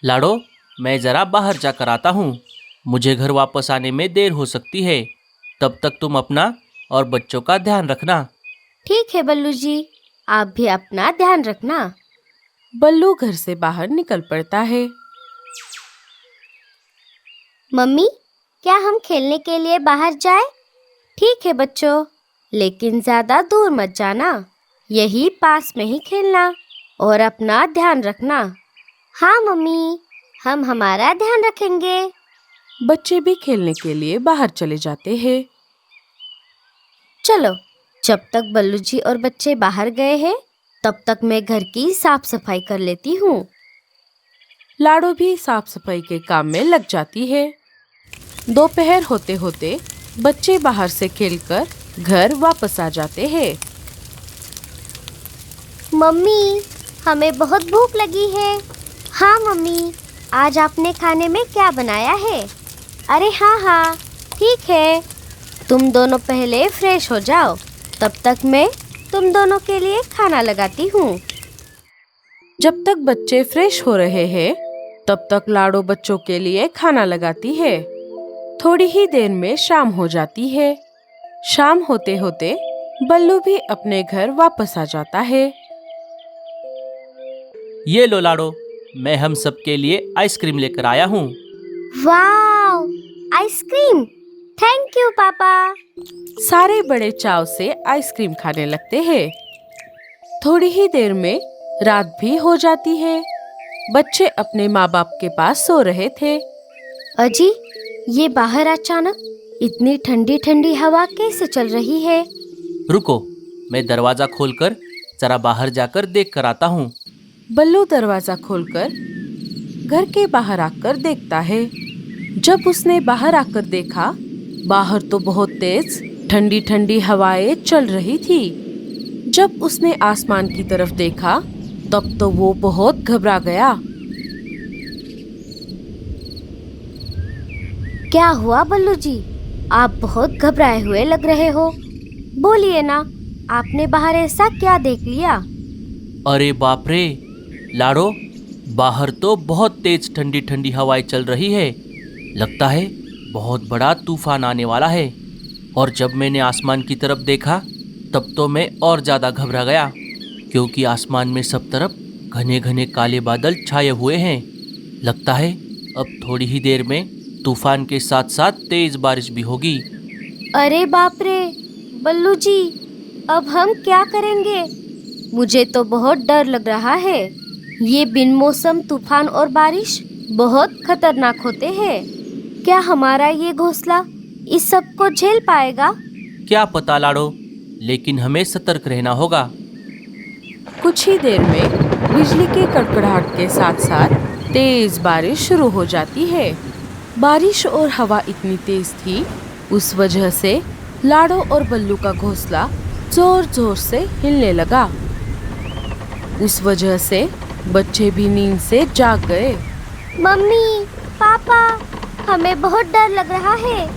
लाडो, मैं ज़रा बाहर जाकर आता हूँ। मुझे घर वापस आने में देर हो सकती है। तब तक तुम अपना और बच्चों का ध्यान रखना। ठीक है बल्लू जी, आप भी अपना ध्यान रखना। बल्लू घर से बाहर निकल पड़ता है। मम्मी, क्या हम खेलने के लिए बाहर जाएं? ठीक है बच्चों, लेकिन ज्यादा दूर मत जाना। यही पास में ही खेलना और अपना ध्यान रखना। हाँ मम्मी, हम हमारा ध्यान रखेंगे। बच्चे भी खेलने के लिए बाहर चले जाते हैं। चलो, जब तक बल्लू जी और बच्चे बाहर गए हैं, तब तक मैं घर की साफ सफाई कर लेती हूँ। लाडो भी साफ सफाई के काम में लग जाती है। दोपहर होते होते बच्चे बाहर से खेलकर घर वापस आ जाते हैं। मम्मी, हमें बहुत भूख लगी है। हाँ मम्मी, आज आपने खाने में क्या बनाया है? अरे हाँ, ठीक है। तुम दोनों पहले फ्रेश हो जाओ, तब तक मैं तुम दोनों के लिए खाना लगाती हूँ। जब तक बच्चे फ्रेश हो रहे हैं, तब तक लाडो बच्चों के लिए खाना लगाती है। थोड़ी ही देर में शाम हो जाती है। शाम होते होते बल्लू भी अपने घर वापस आ जाता है। ये लो लाडो, मैं हम सब के लिए आइसक्रीम लेकर आया हूँ। वाव, आइसक्रीम! थैंक यू पापा। सारे बड़े चाव से आइसक्रीम खाने लगते हैं। थोड़ी ही देर में रात भी हो जाती है। बच्चे अपने माँ बाप के पास सो रहे थे। अजी, ये बाहर अचानक इतनी ठंडी ठंडी हवा कैसे चल रही है? रुको, मैं दरवाज़ा खोलकर ज़रा बाहर जाकर देख कर आता हूँ। बल्लू दरवाजा खोलकर घर के बाहर आकर देखता है। जब उसने बाहर आकर देखा, बाहर तो बहुत तेज ठंडी ठंडी हवाएं चल रही थी। जब उसने आसमान की तरफ देखा, तब तो वो बहुत घबरा गया। क्या हुआ बल्लू जी? आप बहुत घबराए हुए लग रहे हो। बोलिए ना, आपने बाहर ऐसा क्या देख लिया? अरे बाप रे लाडो, बाहर तो बहुत तेज ठंडी ठंडी हवाएं चल रही है। लगता है बहुत बड़ा तूफान आने वाला है। और जब मैंने आसमान की तरफ देखा, तब तो मैं और ज़्यादा घबरा गया, क्योंकि आसमान में सब तरफ घने घने काले बादल छाए हुए हैं। लगता है अब थोड़ी ही देर में तूफान के साथ साथ तेज बारिश भी होगी। अरे बाप रे बल्लू जी, अब हम क्या करेंगे? मुझे तो बहुत डर लग रहा है। ये बिन मौसम तूफान और बारिश बहुत खतरनाक होते हैं। क्या हमारा ये घोंसला इस सब को झेल पाएगा? क्या पता लाडो, लेकिन हमें सतर्क रहना होगा। कुछ ही देर में बिजली के कड़कड़ाहट के साथ साथ तेज बारिश शुरू हो जाती है। बारिश और हवा इतनी तेज थी, उस वजह से लाडो और बल्लू का घोंसला जोर जोर से हिलने लगा। उस वजह से बच्चे भी नींद से जाग गए। मम्मी, पापा, हमें बहुत डर लग रहा है।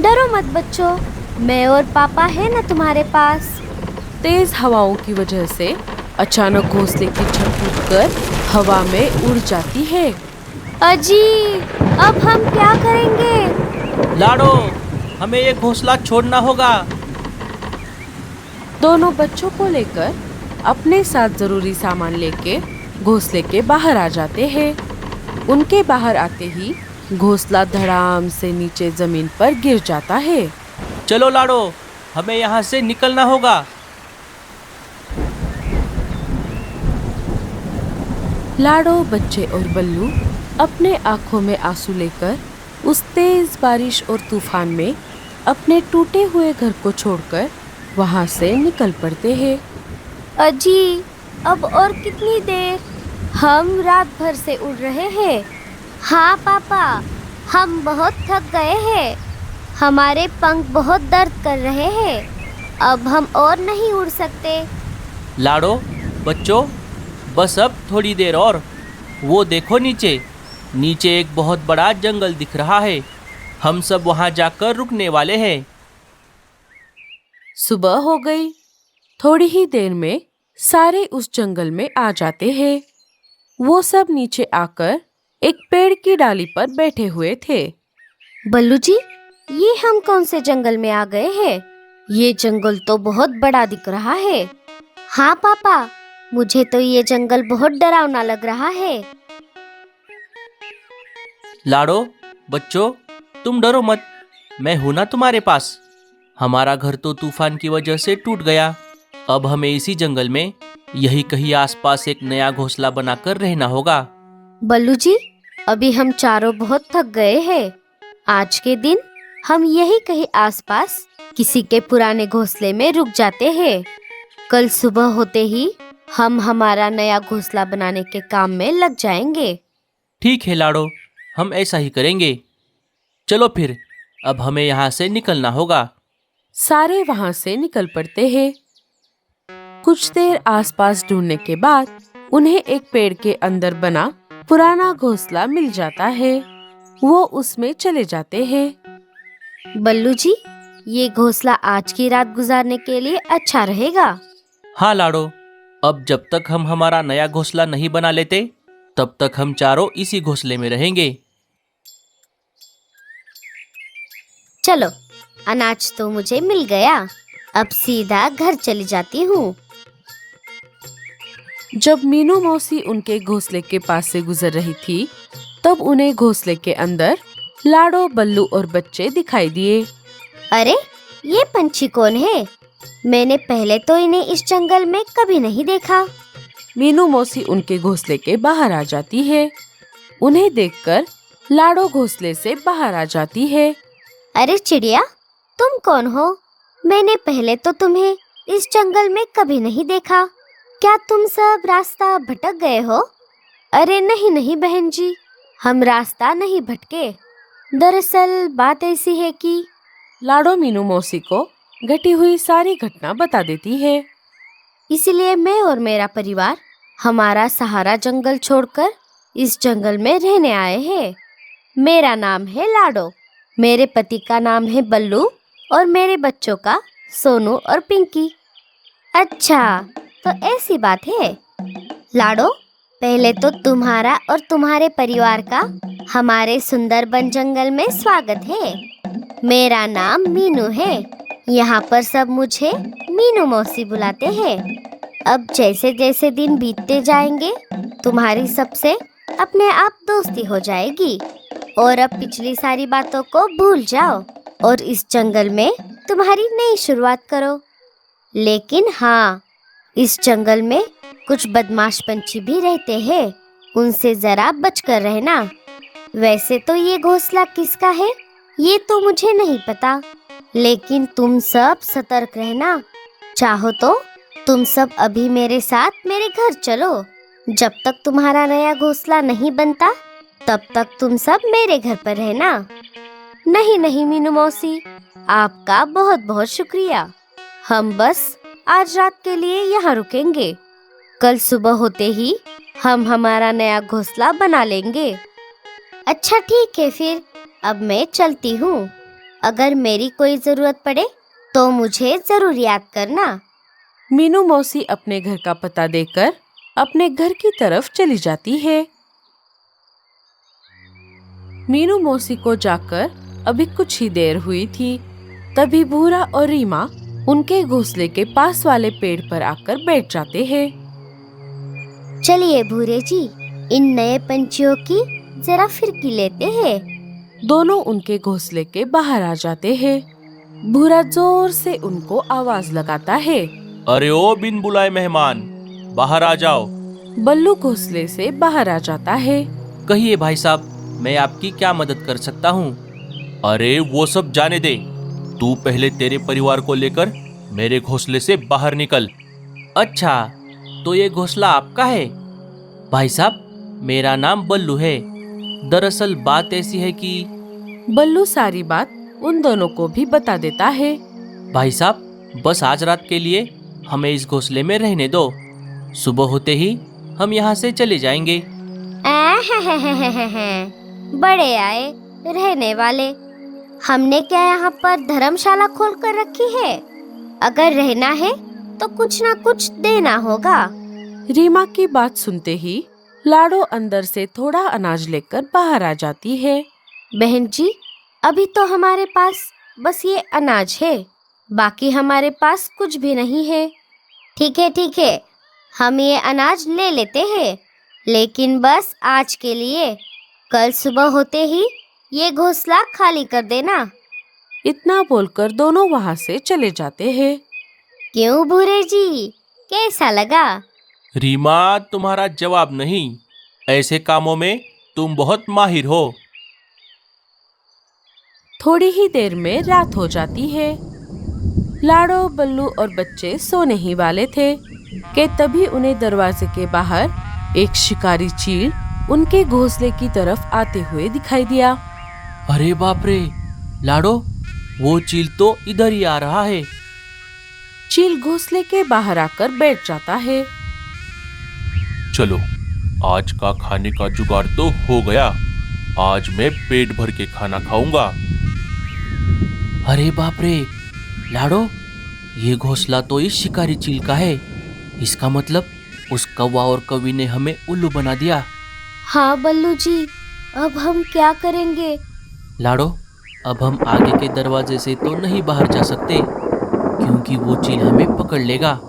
डरो मत बच्चों, मैं और पापा है ना तुम्हारे पास। तेज हवाओं की वजह से अचानक घोंसले की छत टूटकर हवा में उड़ जाती है। अजी, अब हम क्या करेंगे? लाडो, हमें ये घोंसला छोड़ना होगा। दोनों बच्चों को लेकर अपने साथ जरूरी सामान लेके घोंसले के बाहर आ जाते हैं। उनके बाहर आते ही घोंसला धड़ाम से नीचे जमीन पर गिर जाता है। चलो लाडो, हमें यहाँ से निकलना होगा। लाडो, बच्चे और बल्लू अपने आंखों में आंसू लेकर उस तेज बारिश और तूफान में अपने टूटे हुए घर को छोड़कर वहां से निकल पड़ते हैं। अजी, अब और कितनी देर? हम रात भर से उड़ रहे हैं। हाँ पापा, हम बहुत थक गए हैं। हमारे पंख बहुत दर्द कर रहे हैं। अब हम और नहीं उड़ सकते। लाडो, बच्चों, बस अब थोड़ी देर और। वो देखो नीचे, नीचे एक बहुत बड़ा जंगल दिख रहा है। हम सब वहाँ जाकर रुकने वाले हैं। सुबह हो गई। थोड़ी ही देर में सारे उस जंगल में आ जाते हैं। वो सब नीचे आकर एक पेड़ की डाली पर बैठे हुए थे। बल्लू जी, ये हम कौन से जंगल में आ गए हैं? ये जंगल तो बहुत बड़ा दिख रहा है। हाँ पापा, मुझे तो ये जंगल बहुत डरावना लग रहा है। लाडो, बच्चों, तुम डरो मत, मैं हूं ना तुम्हारे पास। हमारा घर तो तूफान की वजह से टूट गया। अब हमें इसी जंगल में यही कहीं आसपास एक नया घोंसला बनाकर रहना होगा। बल्लू जी, अभी हम चारों बहुत थक गए हैं। आज के दिन हम यही कहीं आसपास किसी के पुराने घोंसले में रुक जाते हैं। कल सुबह होते ही हम हमारा नया घोंसला बनाने के काम में लग जाएंगे। ठीक है लाडो, हम ऐसा ही करेंगे। चलो फिर, अब हमें यहाँ से निकलना होगा। सारे वहां से निकल पड़ते हैं। कुछ देर आसपास ढूंढने के बाद उन्हें एक पेड़ के अंदर बना पुराना घोंसला मिल जाता है। वो उसमें चले जाते हैं। बल्लू जी, ये घोंसला आज की रात गुजारने के लिए अच्छा रहेगा। हाँ लाडो, अब जब तक हम हमारा नया घोंसला नहीं बना लेते, तब तक हम चारों इसी घोंसले में रहेंगे। चलो, अनाज तो मुझे मिल गया। अब सीधा घर चली जाती हूँ। जब मीनू मौसी उनके घोंसले के पास से गुजर रही थी, तब उन्हें घोंसले के अंदर लाडो, बल्लू और बच्चे दिखाई दिए। अरे, ये पंछी कौन है? मैंने पहले तो इन्हें इस जंगल में कभी नहीं देखा। मीनू मौसी उनके घोंसले के बाहर आ जाती है। उन्हें देखकर लाडो घोंसले से बाहर आ जाती है। अरे चिड़िया, तुम कौन हो? मैंने पहले तो तुम्हें इस जंगल में कभी नहीं देखा। क्या तुम सब रास्ता भटक गए हो? अरे नहीं नहीं बहन जी, हम रास्ता नहीं भटके। दरअसल बात ऐसी है कि लाडो मीनू मौसी को घटी हुई सारी घटना बता देती है। इसलिए मैं और मेरा परिवार हमारा सहारा जंगल छोड़कर इस जंगल में रहने आए हैं। मेरा नाम है लाडो, मेरे पति का नाम है बल्लू और मेरे बच्चों का सोनू और पिंकी। अच्छा, तो ऐसी बात है। लाडो, पहले तो तुम्हारा और तुम्हारे परिवार का हमारे सुंदरबन जंगल में स्वागत है। मेरा नाम मीनू है। यहाँ पर सब मुझे मीनू मौसी बुलाते हैं। अब जैसे जैसे दिन बीतते जाएंगे, तुम्हारी सबसे अपने आप दोस्ती हो जाएगी। और अब पिछली सारी बातों को भूल जाओ और इस जंगल में तुम्हारी नई शुरुआत करो। लेकिन हाँ, इस जंगल में कुछ बदमाश पंछी भी रहते हैं, उनसे जरा बचकर रहना। वैसे तो ये घोंसला किसका है ये तो मुझे नहीं पता, लेकिन तुम सब सतर्क रहना। चाहो तो तुम सब अभी मेरे साथ मेरे घर चलो। जब तक तुम्हारा नया घोंसला नहीं बनता, तब तक तुम सब मेरे घर पर रहना। नहीं नहीं मीनू मौसी, आपका बहुत बहुत शुक्रिया। हम बस आज रात के लिए यहाँ रुकेंगे। कल सुबह होते ही हम हमारा नया घोंसला बना लेंगे। अच्छा ठीक है, फिर अब मैं चलती हूँ। अगर मेरी कोई जरूरत पड़े तो मुझे जरूर याद करना। मीनू मौसी अपने घर का पता देकर अपने घर की तरफ चली जाती है। मीनू मौसी को जाकर अभी कुछ ही देर हुई थी, तभी भूरा और रीमा उनके घोंसले के पास वाले पेड़ पर आकर बैठ जाते हैं। चलिए भूरे जी, इन नए पंछियों की जरा फिरकी लेते हैं। दोनों उनके घोंसले के बाहर आ जाते हैं। भूरा जोर से उनको आवाज लगाता है। अरे ओ बिन बुलाए मेहमान, बाहर आ जाओ। बल्लू घोंसले से बाहर आ जाता है। कहिए भाई साहब, मैं आपकी क्या मदद कर सकता हूँ? अरे वो सब जाने दे, तू पहले तेरे परिवार को लेकर मेरे घोंसले से बाहर निकल। अच्छा, तो ये घोंसला आपका है? भाई साहब, मेरा नाम बल्लू है। दरअसल बात ऐसी है कि बल्लू सारी बात उन दोनों को भी बता देता है। भाई साहब, बस आज रात के लिए हमें इस घोंसले में रहने दो। सुबह होते ही हम यहाँ से चले जाएंगे। बड़े आए रहने वाले। हमने क्या यहाँ पर धर्मशाला खोल कर रखी है? अगर रहना है तो कुछ ना कुछ देना होगा। रीमा की बात सुनते ही लाडो अंदर से थोड़ा अनाज लेकर बाहर आ जाती है। बहन जी, अभी तो हमारे पास बस ये अनाज है, बाकी हमारे पास कुछ भी नहीं है। ठीक है, हम ये अनाज ले लेते हैं, लेकिन बस आज के लिए। कल सुबह होते ही ये घोंसला खाली कर देना। इतना बोलकर दोनों वहां से चले जाते हैं। क्यों भूरे जी, कैसा लगा? रीमा, तुम्हारा जवाब नहीं। ऐसे कामों में तुम बहुत माहिर हो। थोड़ी ही देर में रात हो जाती है। लाडो, बल्लू और बच्चे सोने ही वाले थे कि तभी उन्हें दरवाजे के बाहर एक शिकारी चील उनके घोंसले की तरफ आते हुए दिखाई दिया। अरे बाप रे, लाडो, वो चील तो इधर ही आ रहा है। चील घोंसले के बाहर आकर बैठ जाता है। चलो, आज का खाने का जुगाड़ तो हो गया। आज मैं पेट भर के खाना खाऊंगा। अरे बाप रे, लाडो, ये घोंसला तो इस शिकारी चील का है। इसका मतलब उस कौवा और कौवी ने हमें उल्लू बना दिया। हाँ बल्लू जी, अब हम क्या करेंगे? लाडो, अब हम आगे के दरवाजे से तो नहीं बाहर जा सकते, क्योंकि वो चील हमें पकड़ लेगा।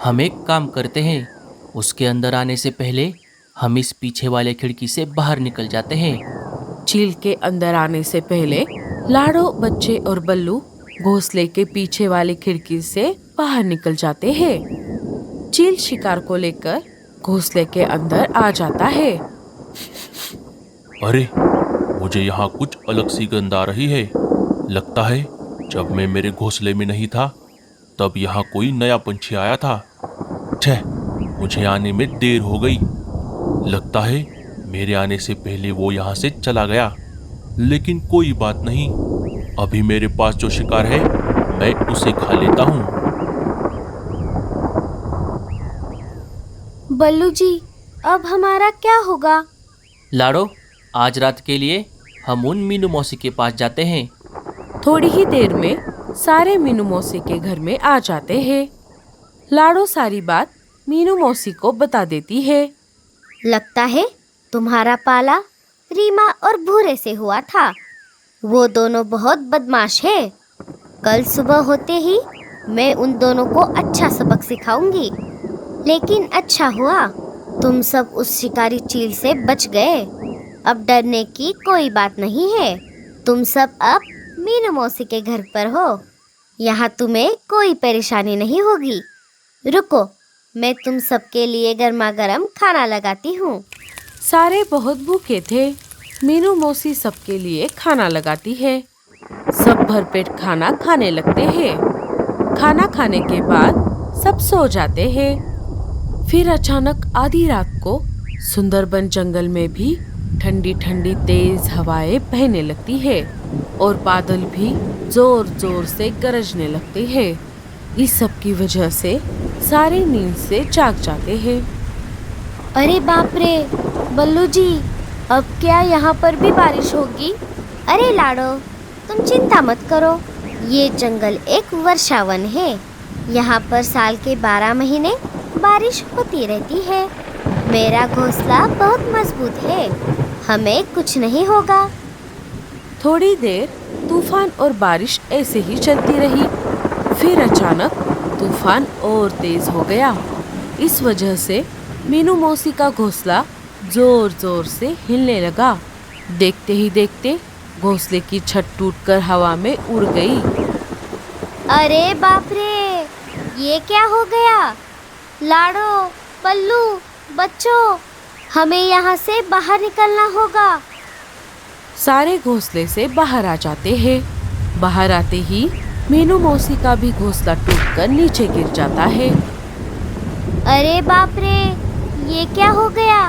हम एक काम करते हैं, उसके अंदर आने से पहले हम इस पीछे वाले खिड़की से बाहर निकल जाते हैं। चील के अंदर आने से पहले लाडो, बच्चे और बल्लू घोंसले के पीछे वाली खिड़की से बाहर निकल जाते हैं। चील शिकार को लेकर घोंसले के अंदर आ जाता है। अरे, मुझे यहाँ कुछ अलग सी गंध आ रही है। लगता है जब मैं मेरे घोंसले में नहीं था तब यहाँ कोई नया पंछी आया था। छह, मुझे आने में देर हो गई। लगता है मेरे आने से पहले वो यहाँ से चला गया। लेकिन कोई बात नहीं, अभी मेरे पास जो शिकार है मैं उसे खा लेता हूँ। बल्लू जी, अब हमारा क्या होगा? लाडो, आज रात के लिए हम उन मीनू मौसी के पास जाते हैं। थोड़ी ही देर में सारे मीनू मौसी के घर में आ जाते हैं। लाडो सारी बात मीनू मौसी को बता देती है। लगता है तुम्हारा पाला रीमा और भूरे से हुआ था। वो दोनों बहुत बदमाश है। कल सुबह होते ही मैं उन दोनों को अच्छा सबक सिखाऊंगी। लेकिन अच्छा हुआ तुम सब उस शिकारी चील से बच गए। अब डरने की कोई बात नहीं है। तुम सब अब मीनू मौसी के घर पर हो। यहाँ तुम्हें कोई परेशानी नहीं होगी। रुको, मैं तुम सबके लिए गर्मा गर्म खाना लगाती हूँ। सारे बहुत भूखे थे। मीनू मौसी सबके लिए खाना लगाती है। सब भरपेट खाना खाने लगते हैं। खाना खाने के बाद सब सो जाते हैं। फिर अचानक आधी रात को सुंदरबन जंगल में भी ठंडी ठंडी तेज हवाएं बहने लगती है और बादल भी जोर जोर से गरजने लगते हैं। इस सब की वजह से सारे नींद से जाग जाते हैं। अरे बाप रे, बल्लू जी, अब क्या यहाँ पर भी बारिश होगी? अरे लाडो, तुम चिंता मत करो। ये जंगल एक वर्षावन है। यहाँ पर साल के 12 महीने बारिश होती रहती है। मेरा घोंसला बहुत मजबूत है, हमें कुछ नहीं होगा। थोड़ी देर तूफान और बारिश ऐसे ही चलती रही। फिर अचानक तूफान और तेज हो गया। इस वजह से मीनू मौसी का घोंसला जोर जोर से हिलने लगा। देखते ही देखते घोंसले की छत टूटकर हवा में उड़ गई। अरे बाप रे, ये क्या हो गया? लाडो, पल्लू, बच्चों, हमें यहाँ से बाहर निकलना होगा। सारे घोंसले से बाहर आ जाते हैं। बाहर आते ही मीनू मौसी का भी घोंसला टूटकर नीचे गिर जाता है। अरे बाप रे, ये क्या हो गया?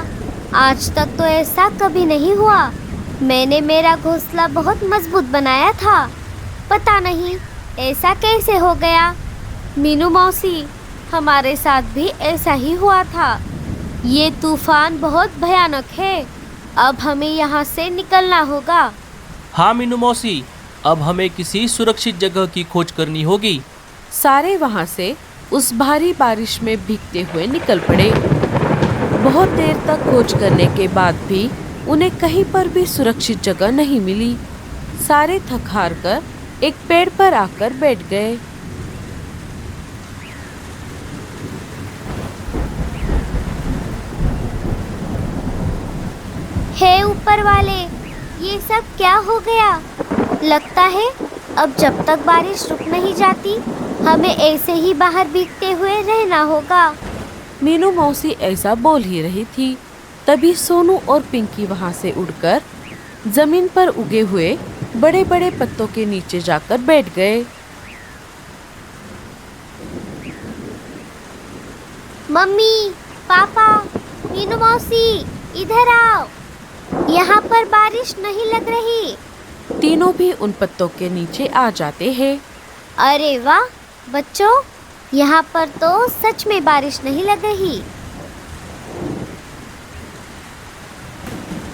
आज तक तो ऐसा कभी नहीं हुआ। मैंने मेरा घोंसला बहुत मजबूत बनाया था, पता नहीं ऐसा कैसे हो गया। मीनू मौसी, हमारे साथ भी ऐसा ही हुआ था। ये तूफान बहुत भयानक है। अब हमें यहाँ से निकलना होगा। हाँ मीनू मौसी, अब हमें किसी सुरक्षित जगह की खोज करनी होगी। सारे वहाँ से उस भारी बारिश में भीगते हुए निकल पड़े। बहुत देर तक खोज करने के बाद भी उन्हें कहीं पर भी सुरक्षित जगह नहीं मिली। सारे थक हार कर एक पेड़ पर आकर बैठ गए। हे ऊपर वाले, ये सब क्या हो गया? लगता है अब जब तक बारिश रुक नहीं जाती हमें ऐसे ही बाहर भीगते हुए रहना होगा। मीनू मौसी ऐसा बोल ही रही थी, तभी सोनू और पिंकी वहां से उड़कर जमीन पर उगे हुए बड़े बड़े पत्तों के नीचे जाकर बैठ गए। मम्मी, पापा, मीनू मौसी, इधर आओ। यहाँ पर बारिश नहीं लग रही। तीनों भी उन पत्तों के नीचे आ जाते हैं। अरे वाह बच्चों, यहाँ पर तो सच में बारिश नहीं लग रही।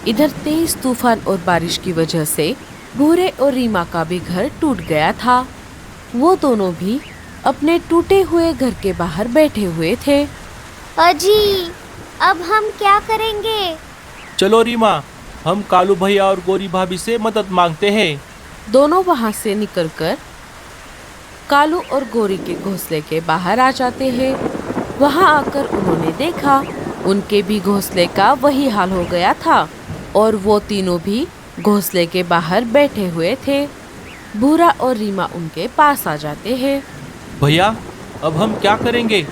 इधर तेज तूफान और बारिश की वजह से भूरे और रीमा का भी घर टूट गया था। वो दोनों भी अपने टूटे हुए घर के बाहर बैठे हुए थे। अजी, अब हम क्या करेंगे? चलो रीमा, हम कालू भैया और गोरी भाभी से मदद मांगते हैं। दोनों वहां से निकलकर कालू और गोरी के घोंसले के बाहर आ जाते हैं। वहां आकर उन्होंने देखा उनके भी घोंसले का वही हाल हो गया था और वो तीनों भी घोंसले के बाहर बैठे हुए थे। भूरा और रीमा उनके पास आ जाते हैं। भैया, अब हम क्या करेंगे?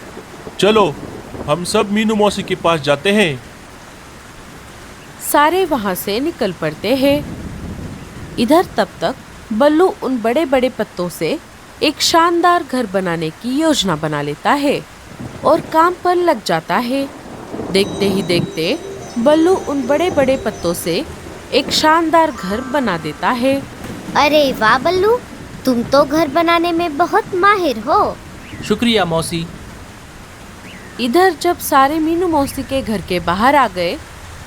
चलो हम सब मीनू मौसी के पास जाते हैं। सारे वहां से निकल पड़ते हैं। इधर तब तक बल्लू उन बड़े बड़े पत्तों से एक शानदार घर बनाने की योजना बना लेता है और काम पर लग जाता है। देखते ही देखते बल्लू उन बड़े बड़े पत्तों से एक शानदार घर बना देता है। अरे वाह बल्लू, तुम तो घर बनाने में बहुत माहिर हो। शुक्रिया मौसी। इधर जब सारे मीनू मौसी के घर के बाहर आ गए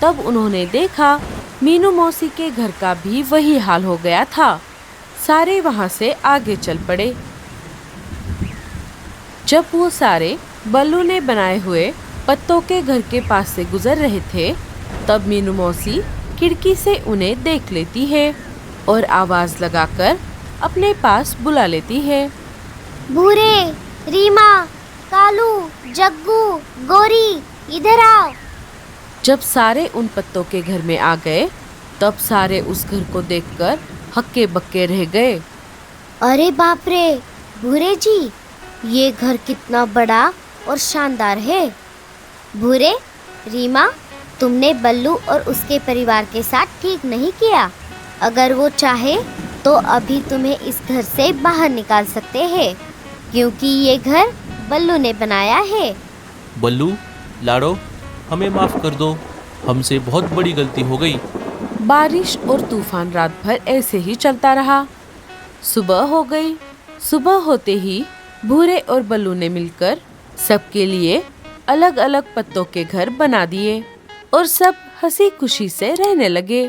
तब उन्होंने देखा मीनू मौसी के घर का भी वही हाल हो गया था। सारे वहां से आगे चल पड़े। जब वो सारे बल्लू ने बनाए हुए पत्तों के घर के पास से गुजर रहे थे तब मीनू मौसी खिड़की से उन्हें देख लेती है और आवाज लगाकर अपने पास बुला लेती है। भूरे, रीमा, कालू, जग्गू, गोरी, इधर आओ। जब सारे उन पत्तों के घर में आ गए तब सारे उस घर को देखकर हक्के बक्के रह गए। अरे बाप रे, भूरे जी, ये घर कितना बड़ा और शानदार है। भूरे, रीमा, तुमने बल्लू और उसके परिवार के साथ ठीक नहीं किया। अगर वो चाहे तो अभी तुम्हें इस घर से बाहर निकाल सकते हैं, क्योंकि ये घर बल्लू ने बनाया है। बल्लू, लाड़ो, हमें माफ कर दो, हमसे बहुत बड़ी गलती हो गई। बारिश और तूफान रात भर ऐसे ही चलता रहा। सुबह हो गई। सुबह होते ही भूरे और बल्लू ने मिलकर सबके लिए अलग अलग पत्तों के घर बना दिए और सब हंसी खुशी से रहने लगे।